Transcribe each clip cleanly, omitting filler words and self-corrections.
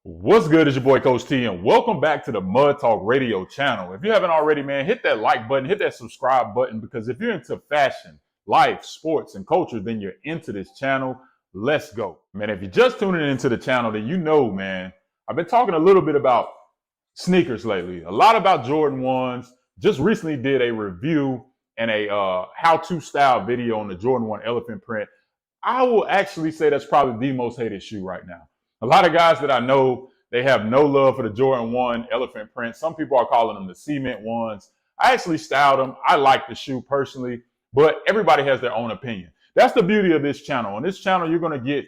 What's good? It's your boy Coach T, and welcome back to the Mud Talk Radio channel. If you haven't already, man, hit that like button, hit that subscribe button, because if you're into fashion, life, sports, and culture, then you're into this channel. Let's go. Man, if you're just tuning into the channel, then you know, man, I've been talking a little bit about sneakers lately, a lot about Jordan 1s. Just recently did a review and a how-to style video on the Jordan 1 elephant print. I will actually say that's probably the most hated shoe right now. A lot of guys that I know, they have no love for the Jordan 1 elephant print. Some people are calling them the cement ones. I actually styled them. I like the shoe personally, but everybody has their own opinion. That's the beauty of this channel. On this channel, you're going to get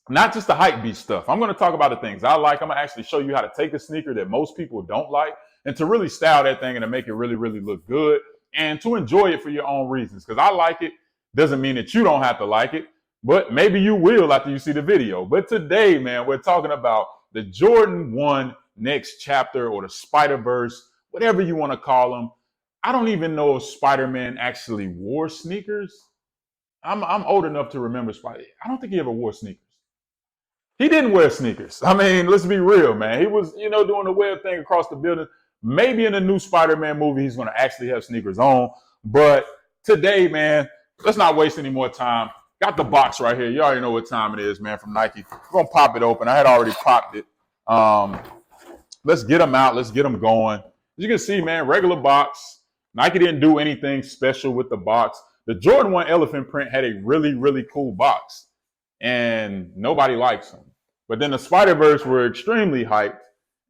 not just the hype beast stuff. I'm going to talk about the things I like. I'm going to actually show you how to take a sneaker that most people don't like and to really style that thing and to make it really, really look good and to enjoy it for your own reasons. Because I like it doesn't mean that you don't have to like it, but maybe you will after you see the video. But today, man, we're talking about the Jordan 1 next chapter, or the Spider-Verse, whatever you want to call them. I don't even know if Spider-Man actually wore sneakers. I'm old enough to remember Spider. I don't think he ever wore sneakers. He didn't wear sneakers. I mean, let's be real, man. He was, doing the web thing across the building. Maybe in the new Spider-Man movie, he's going to actually have sneakers on. But today, man, let's not waste any more time. Got the box right here. You already know what time it is, man, from Nike. We're going to pop it open. I had already popped it. Let's get them out. Let's get them going. As you can see, man, regular box. Nike didn't do anything special with the box. The Jordan 1 elephant print had a really, really cool box, and nobody likes them. But then the Spider-Verse were extremely hyped,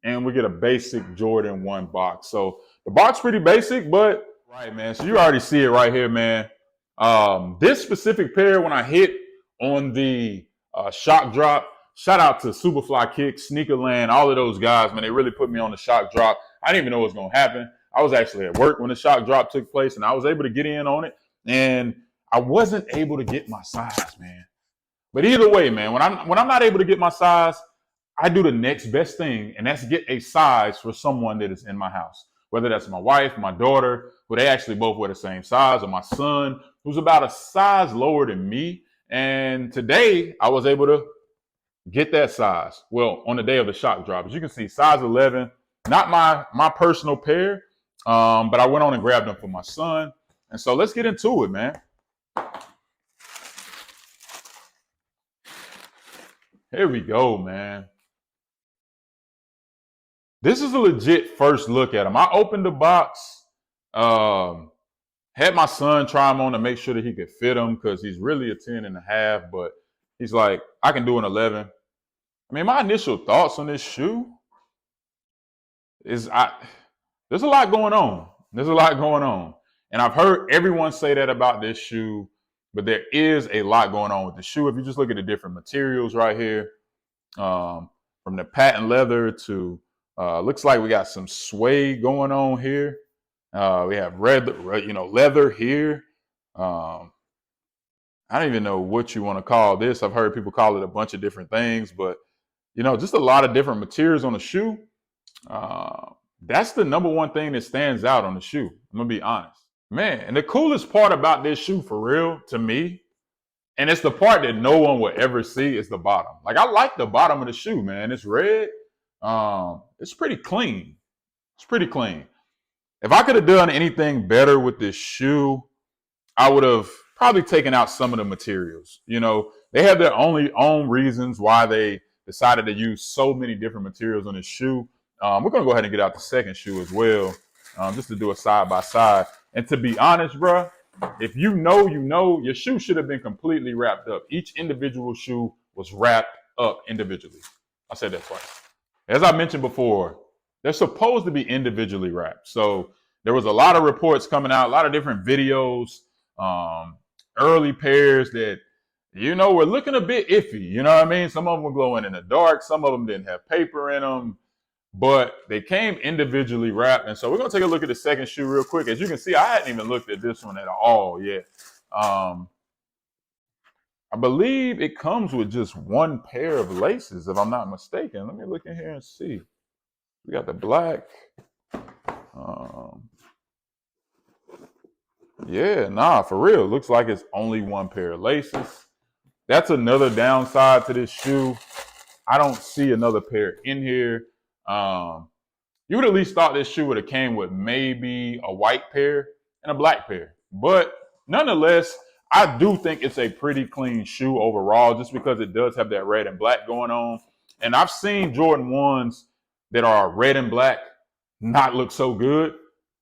and we get a basic Jordan 1 box. So the box pretty basic, but right, man. So you already see it right here, man. This specific pair, when I hit on the shock drop, shout out to Superfly Kick, Sneakerland, all of those guys, man. They really put me on the shock drop. I didn't even know what was going to happen. I was actually at work when the shock drop took place, and I was able to get in on it. And I wasn't able to get my size, man. But either way, man, when I'm not able to get my size, I do the next best thing, and that's get a size for someone that is in my house. Whether that's my wife, my daughter, who they actually both wear the same size, or my son, who's about a size lower than me. And today, I was able to get that size. Well, on the day of the shock drop, as you can see, size 11, not my personal pair, but I went on and grabbed them for my son. And so let's get into it, man. Here we go, man. This is a legit first look at them. I opened the box, had my son try them on to make sure that he could fit them, because he's really a 10 and a half, but he's like, I can do an 11. I mean, my initial thoughts on this shoe is there's a lot going on. There's a lot going on. And I've heard everyone say that about this shoe, but there is a lot going on with the shoe. If you just look at the different materials right here, from the patent leather to, looks like we got some suede going on here. We have leather here. I don't even know what you want to call this. I've heard people call it a bunch of different things, but just a lot of different materials on the shoe. That's the number one thing that stands out on the shoe. I'm gonna be honest, man. And the coolest part about this shoe, for real, to me, and it's the part that no one will ever see, is the bottom. Like, I like the bottom of the shoe, man. It's red. It's pretty clean. It's pretty clean. If I could have done anything better with this shoe, I would have probably taken out some of the materials. They have their own reasons why they decided to use so many different materials on this shoe. We're going to go ahead and get out the second shoe as well, just to do a side by side. And to be honest, bro, if you know, your shoe should have been completely wrapped up. Each individual shoe was wrapped up individually. I said that twice. As I mentioned before, they're supposed to be individually wrapped. So there was a lot of reports coming out, a lot of different videos, early pairs that, were looking a bit iffy. You know what I mean? Some of them were glowing in the dark. Some of them didn't have paper in them, but they came individually wrapped. And so we're going to take a look at the second shoe real quick. As you can see, I hadn't even looked at this one at all yet. I believe it comes with just one pair of laces, if I'm not mistaken. Let me look in here and see. We got the black. Yeah, nah, for real. Looks like it's only one pair of laces. That's another downside to this shoe. I don't see another pair in here. You would at least thought this shoe would have came with maybe a white pair and a black pair. But nonetheless, I do think it's a pretty clean shoe overall, just because it does have that red and black going on. And I've seen Jordan 1s that are red and black not look so good.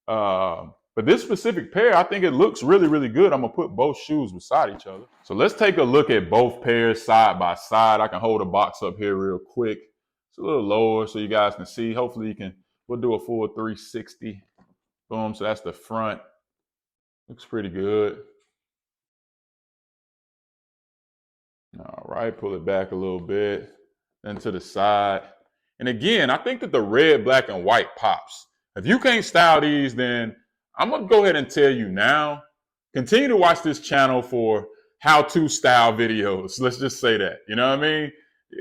But this specific pair, I think it looks really, really good. I'm going to put both shoes beside each other. So let's take a look at both pairs side by side. I can hold a box up here real quick. It's a little lower so you guys can see. Hopefully you can, we'll do a full 360. Boom, so that's the front. Looks pretty good. All right, pull it back a little bit, then to the side. And again, I think that the red, black, and white pops. If you can't style these, then I'm going to go ahead and tell you now, continue to watch this channel for how-to style videos. Let's just say that. You know what I mean?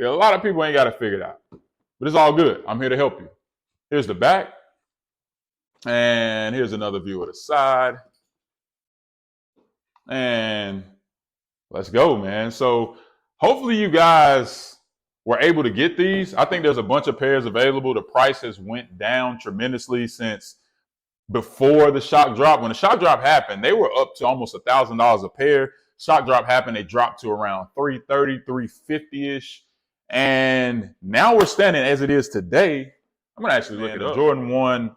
A lot of people ain't got to figure it out. But it's all good. I'm here to help you. Here's the back. And here's another view of the side. And let's go, man. So hopefully you guys were able to get these. I think there's a bunch of pairs available. The price has went down tremendously since before the shock drop. When the shock drop happened, they were up to almost $1,000 a pair. Shock drop happened, they dropped to around $330, $350-ish. And now we're standing as it is today. I'm going to actually look at the Jordan 1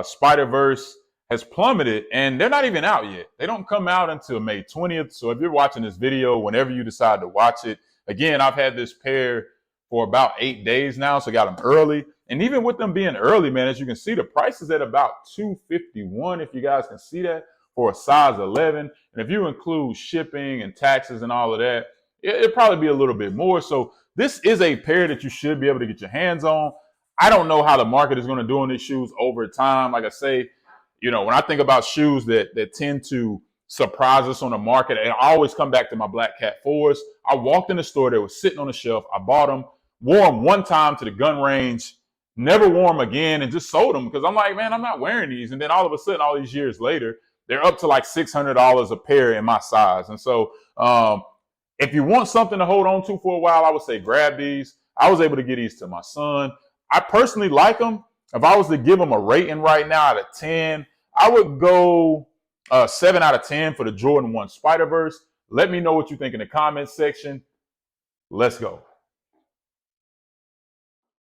Spider-Verse has plummeted, and they're not even out yet. They don't come out until May 20th. So if you're watching this video, whenever you decide to watch it, again, I've had this pair for about 8 days now, so I got them early. And even with them being early, man, as you can see, the price is at about $251, if you guys can see that, for a size 11. And if you include shipping and taxes and all of that, it'll probably be a little bit more. So this is a pair that you should be able to get your hands on. I don't know how the market is going to do on these shoes over time. Like I say, you know, when I think about shoes that tend to surprise us on the market, and I always come back to my Black Cat 4s. I walked in the store, they were sitting on the shelf. I bought them, wore them one time to the gun range, never wore them again, and just sold them because I'm like, man, I'm not wearing these. And then all of a sudden, all these years later, they're up to like $600 a pair in my size. And so if you want something to hold on to for a while, I would say grab these. I was able to get these to my son. I personally like them. If I was to give them a rating right now out of 10, I would go 7 out of 10 for the Jordan 1 Spider-Verse. Let me know what you think in the comments section. Let's go.